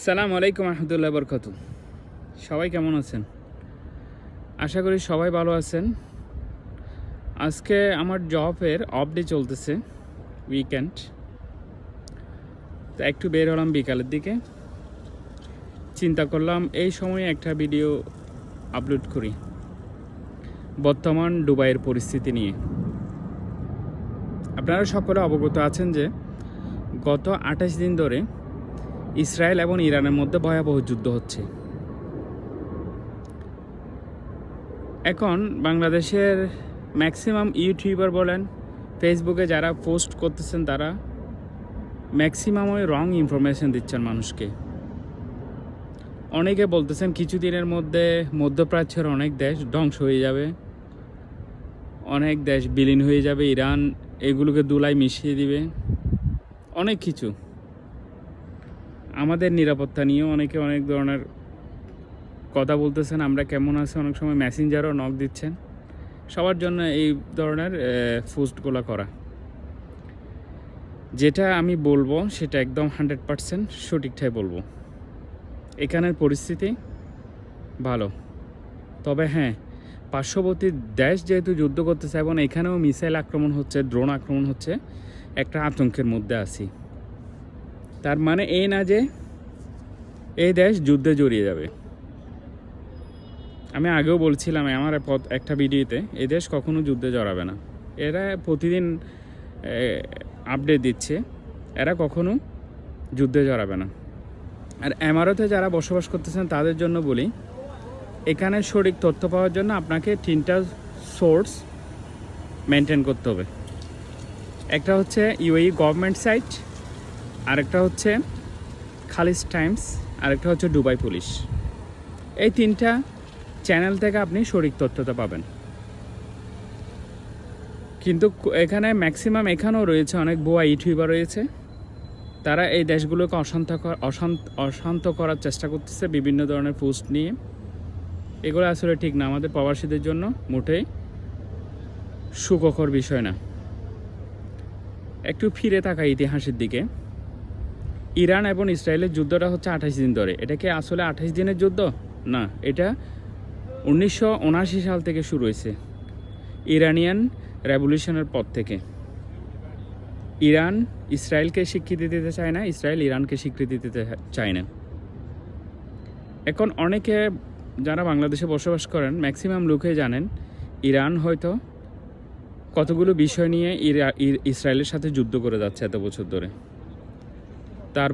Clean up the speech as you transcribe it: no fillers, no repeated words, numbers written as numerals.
সালাম আলাইকুম রহমতুল্লাহ বরকত। সবাই কেমন আছেন? আশা করি সবাই ভালো আছেন। আজকে আমার জবের অফ ডে চলতেছে, উইকেন্ড, তো একটু বের হলাম বিকালের দিকে। চিন্তা করলাম এই সময়ে একটা ভিডিও আপলোড করি বর্তমান দুবাইয়ের পরিস্থিতি নিয়ে। আপনারা সকলে অবগত আছেন যে গত 28 দিন ধরে ইসরায়েল এবং ইরানের মধ্যে ভয়াবহ যুদ্ধ হচ্ছে। এখন বাংলাদেশের ম্যাক্সিমাম ইউটিউবার বলেন, ফেসবুকে যারা পোস্ট করতেছেন, তারা ম্যাক্সিমাম ওই রং ইনফরমেশন দিচ্ছেন মানুষকে। অনেকে বলতেছেন কিছুদিনের মধ্যে মধ্যপ্রাচ্যের অনেক দেশ ধ্বংস হয়ে যাবে, অনেক দেশ বিলীন হয়ে যাবে, ইরান এগুলোকে দুলায় মিশিয়ে দিবে, অনেক কিছু। আমাদের নিরাপত্তা নিয়েও অনেকে অনেক ধরনের কথা বলতেছেন, আমরা কেমন আছি, অনেক সময় মেসেঞ্জারও নক দিচ্ছেন। সবার জন্য এই ধরনের পোস্টগুলো করা। যেটা আমি বলবো সেটা একদম 100% সঠিকটাই বলবো। এখানের পরিস্থিতি ভালো, তবে হ্যাঁ, পার্শ্ববর্তী দেশ যেহেতু যুদ্ধ করতেছে এবং এখানেও মিসাইল আক্রমণ হচ্ছে, ড্রোন আক্রমণ হচ্ছে, একটা আতঙ্কের মধ্যে আছি। তার মানে এই না যে এই দেশ যুদ্ধে জড়িয়ে যাবে। আমি আগেও বলছিলাম আমার একটা ভিডিওতে, এই দেশ কখনো যুদ্ধে জড়াবে না। এরা প্রতিদিন আপডেট দিচ্ছে, এরা কখনো যুদ্ধে জড়াবে না। আর এমারতে যারা বসবাস করতেছেন তাদের জন্য বলি, এখানে সঠিক তথ্য পাওয়ার জন্য আপনাকে 3টা সোর্স মেনটেন করতে হবে। একটা হচ্ছে ইউএই গভর্নমেন্ট সাইট, আরেকটা হচ্ছে খালিজ টাইমস, আরেকটা হচ্ছে দুবাই পুলিশ। এই 3টা চ্যানেল থেকে আপনি সঠিক তথ্যটা পাবেন। কিন্তু এখানে ম্যাক্সিমাম এখানেও রয়েছে অনেক ভুয়া ইউটিউবার রয়েছে, তারা এই দেশগুলোকে অশান্ত করার চেষ্টা করতেছে বিভিন্ন ধরনের পোস্ট নিয়ে। এগুলো আসলে ঠিক না, আমাদের প্রবাসীদের জন্য মোটেই সুখকর বিষয় না। একটু ফিরে থাকা ইতিহাসের দিকে, ইরান এবং ইসরায়েলের যুদ্ধটা হচ্ছে 28 দিন ধরে। এটা কি আসলে 28 দিনের যুদ্ধ? না, এটা 1979 সাল থেকে শুরু হয়েছে, ইরানিয়ান রেভলিউশনের পর থেকে। ইরান ইসরায়েলকে স্বীকৃতি দিতে চায় না, ইসরায়েল ইরানকে স্বীকৃতি দিতে চায় না। এখন অনেকে যারা বাংলাদেশে বসবাস করেন, ম্যাক্সিমাম লোকে জানেন ইরান হয়তো কতগুলো বিষয় নিয়ে ইসরায়েলের সাথে যুদ্ধ করে যাচ্ছে এত বছর ধরে। তার